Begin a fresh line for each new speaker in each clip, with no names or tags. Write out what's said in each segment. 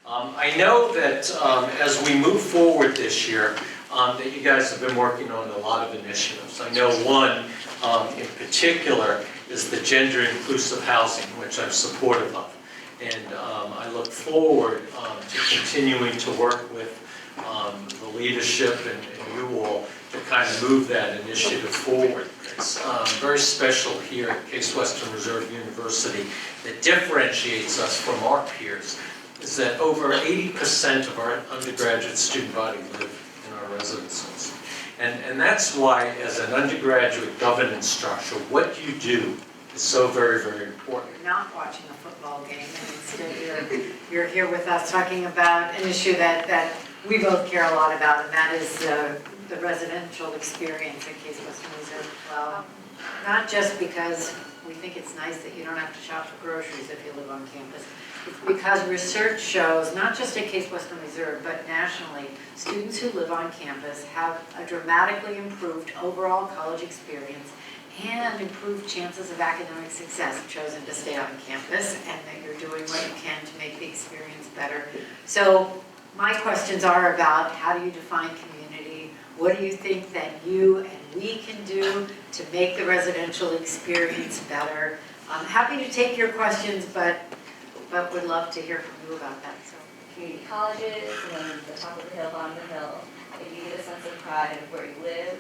I know that as we move forward this year, that you guys have been working on a lot of initiatives. I know one in particular is the gender inclusive housing, which I'm supportive of. And I look forward to continuing to work with the leadership and you all to kind of move that initiative forward. It's very special here at Case Western Reserve University that differentiates us from our peers is that over 80% of our undergraduate student body live in our residences. And that's why, as an undergraduate governance structure, what you do is so very, very important.
You're not watching a football game, and instead you're here with us talking about an issue that we both care a lot about, and that is the residential experience at Case Western Reserve. Well, not just because we think it's nice that you don't have to shop for groceries if you live on campus. It's because research shows, not just at Case Western Reserve, but nationally, students who live on campus have a dramatically improved overall college experience and improved chances of academic success if chosen to stay on campus, and that you're doing what you can to make the experience better. So my questions are about how do you define community? What do you think that you and we can do to make the residential experience better? I'm happy to take your questions, but would love to hear from you about that. So,
community colleges, and then the top of the hill, bottom of the hill, if you get a sense of pride of where you live,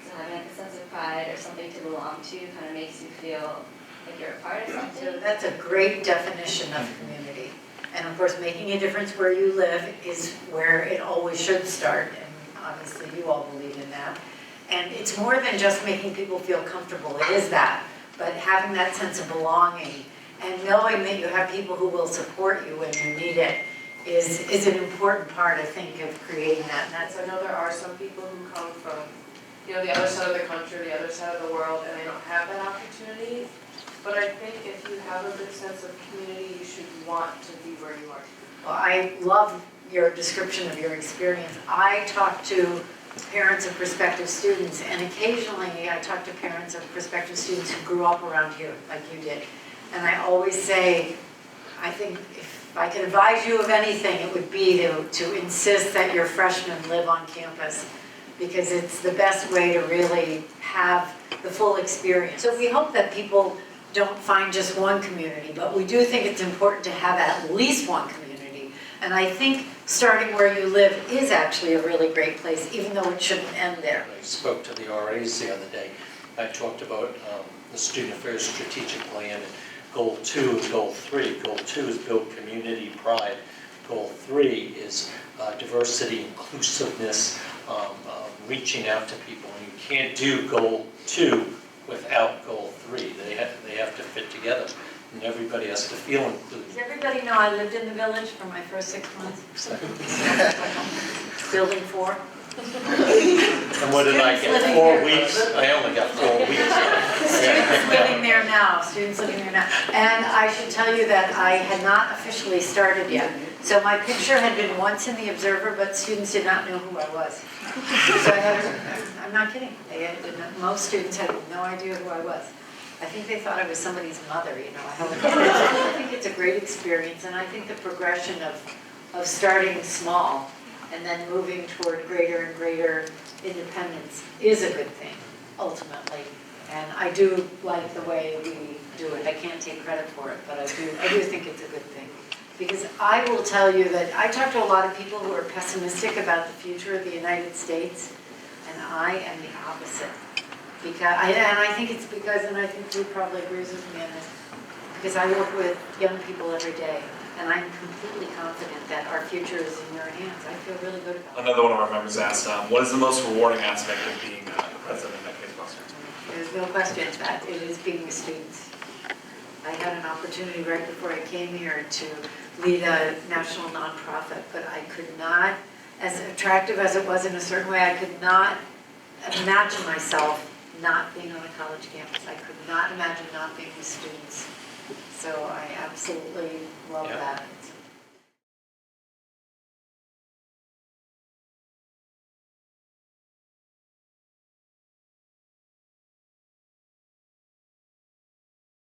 so having like a sense of pride or something to belong to kind of makes you feel like you're a part of something.
so that's a great definition of community. And of course, making a difference where you live is where it always should start, and obviously you all believe in that. And it's more than just making people feel comfortable, it is that, but having that sense of belonging and knowing that you have people who will support you when you need it is an important part, I think, of creating that. And that's
I know there are some people who come from, the other side of the country, the other side of the world, and they don't have that opportunity. But I think if you have a good sense of community, you should want to be where you are.
Well, I love your description of your experience. I talk to parents of prospective students, and occasionally I talk to parents of prospective students who grew up around here, like you did. And I always say, I think if I could advise you of anything, it would be to insist that your freshmen live on campus, because it's the best way to really have the full experience. So we hope that people don't find just one community, but we do think it's important to have at least one community. And I think starting where you live is actually a really great place, even though it shouldn't end there.
I spoke to the RAs the other day. I talked about the Student Affairs Strategic Plan. Goal 2 and Goal 3. Goal 2 is build community pride. Goal 3 is diversity, inclusiveness, reaching out to people. And you can't do Goal 2 without Goal 3. They have to fit together, and everybody has to feel included.
Does everybody know I lived in the village for my first 6 months? Building 4.
And what did I get? 4 weeks? I only got 4 weeks.
Students living there now, students living there now. And I should tell you that I had not officially started yet. So my picture had been once in the Observer, but students did not know who I was. So I'm not kidding. Most students had no idea who I was. I think they thought I was somebody's mother, I think it's a great experience, and I think the progression of starting small and then moving toward greater and greater independence is a good thing, ultimately. And I do like the way we do it. I can't take credit for it, but I do think it's a good thing. Because I will tell you that I talk to a lot of people who are pessimistic about the future of the United States, and I am the opposite. I think it's because, and I think Drew probably agrees with me on this, because I work with young people every day, and I'm completely confident that our future is in your hands. I feel really good about it.
Another one of our members asked, what is the most rewarding aspect of being the president at Case Western?
There's no question that it is being with students. I had an opportunity right before I came here to lead a national nonprofit, but I could not, as attractive as it was in a certain way, I could not imagine myself not being on a college campus. I could not imagine not being with students. So I absolutely love that.